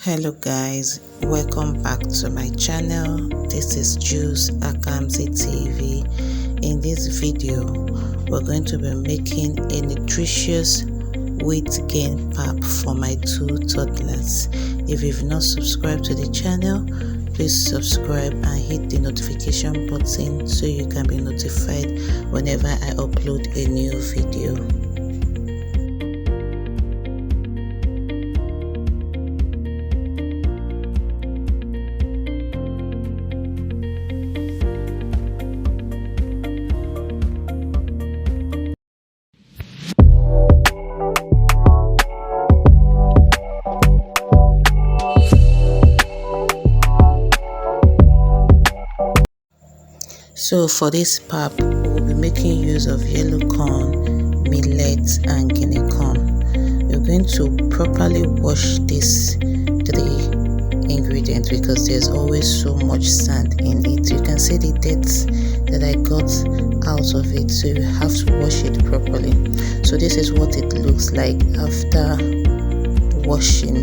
Hello guys, welcome back to my channel. This is Juice Akamsi TV. In this video we're going to be making a nutritious weight gain pap for my two toddlers. If you've not subscribed to the channel, please subscribe and hit the notification button so you can be notified whenever I upload a new video. So for this pap, we'll be making use of yellow corn, millet and guineacorn. We're going to properly wash these three ingredients because there's always so much sand in it. You can see the dirt that I got out of it, so you have to wash it properly. So this is what it looks like after washing,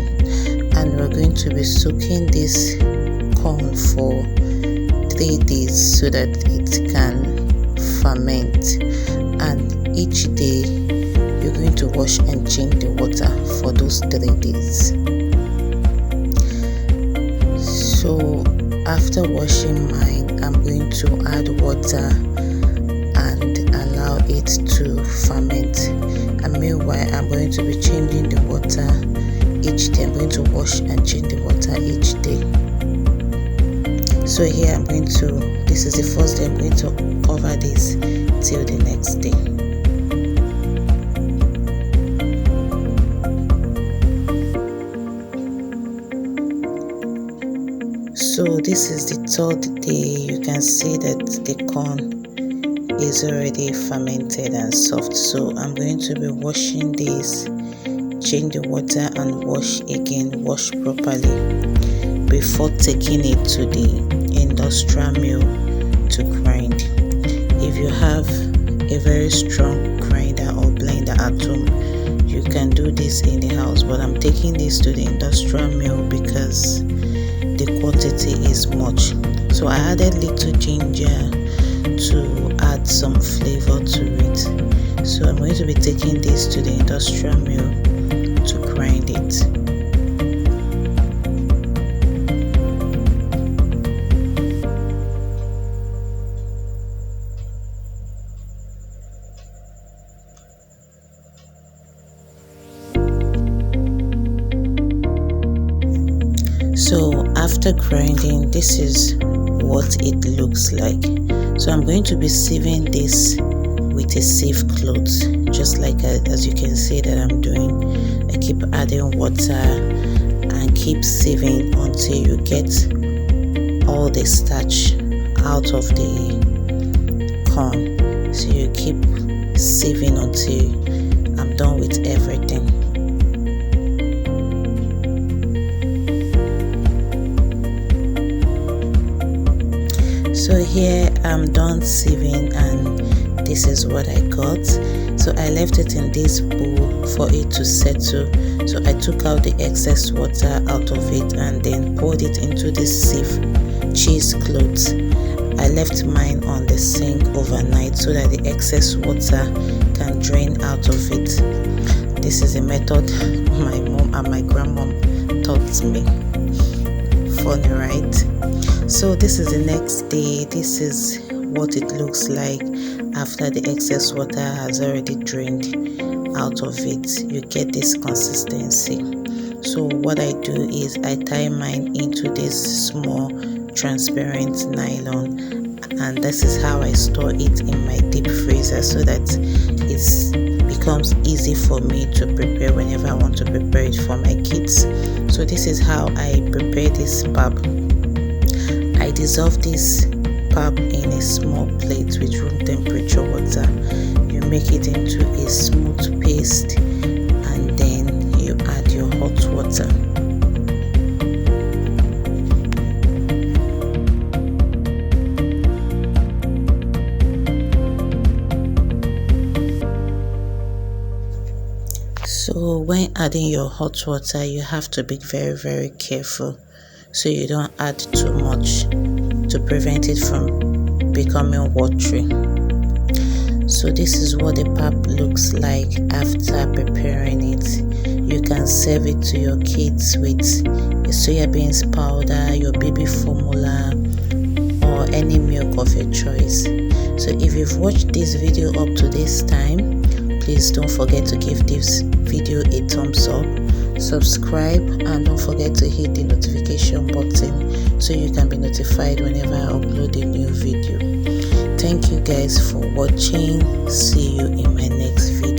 and we're going to be soaking this corn for 3 days so that it can ferment, and each day you're going to wash and change the water for those 3 days. So after washing mine, I'm going to add water and allow it to ferment, and meanwhile I'm going to be changing the water each day. I'm going to wash and change the water each day. So here this is the first day. I'm going to cover this till the next day. So this is the 3rd day. You can see that the corn is already fermented and soft. So I'm going to be washing this, change the water and wash again, wash properly before taking it to the industrial mill to grind. If you have a very strong grinder or blender at home, you can do this in the house, but I'm taking this to the industrial mill because the quantity is much. So I added little ginger to add some flavor to it. So I'm going to be taking this to the industrial mill to grind it. So after grinding, this is what it looks like. So I'm going to be sieving this with a sieve cloth, just like as you can see that I'm doing. I keep adding water and keep sieving until you get all the starch out of the corn. So you keep sieving until I'm done with everything. So here I'm done sieving, and this is what I got. So I left it in this bowl for it to settle. So I took out the excess water out of it and then poured it into this sieve cheese cloth. I left mine on the sink overnight so that the excess water can drain out of it. This is a method my mom and my grandmom taught me. Funny, right? So this is the next day. This is what it looks like after the excess water has already drained out of it. You get this consistency. So what I do is I tie mine into this small transparent nylon, and this is how I store it in my deep freezer so that it becomes easy for me to prepare whenever I want to prepare it for my kids. So this is how I prepare this pap. I dissolve this pap in a small plate with room temperature water. You make it into a smooth paste, and then you add your hot water. So when adding your hot water, you have to be very, very careful so you don't add too much to prevent it from becoming watery. So this is what the pap looks like after preparing it. You can serve it to your kids with a soya beans powder, your baby formula, or any milk of your choice. So if you've watched this video up to this time, please don't forget to give this video a thumbs up, subscribe, and don't forget to hit the notification button so you can be notified whenever I upload a new video. Thank you guys for watching. See you in my next video.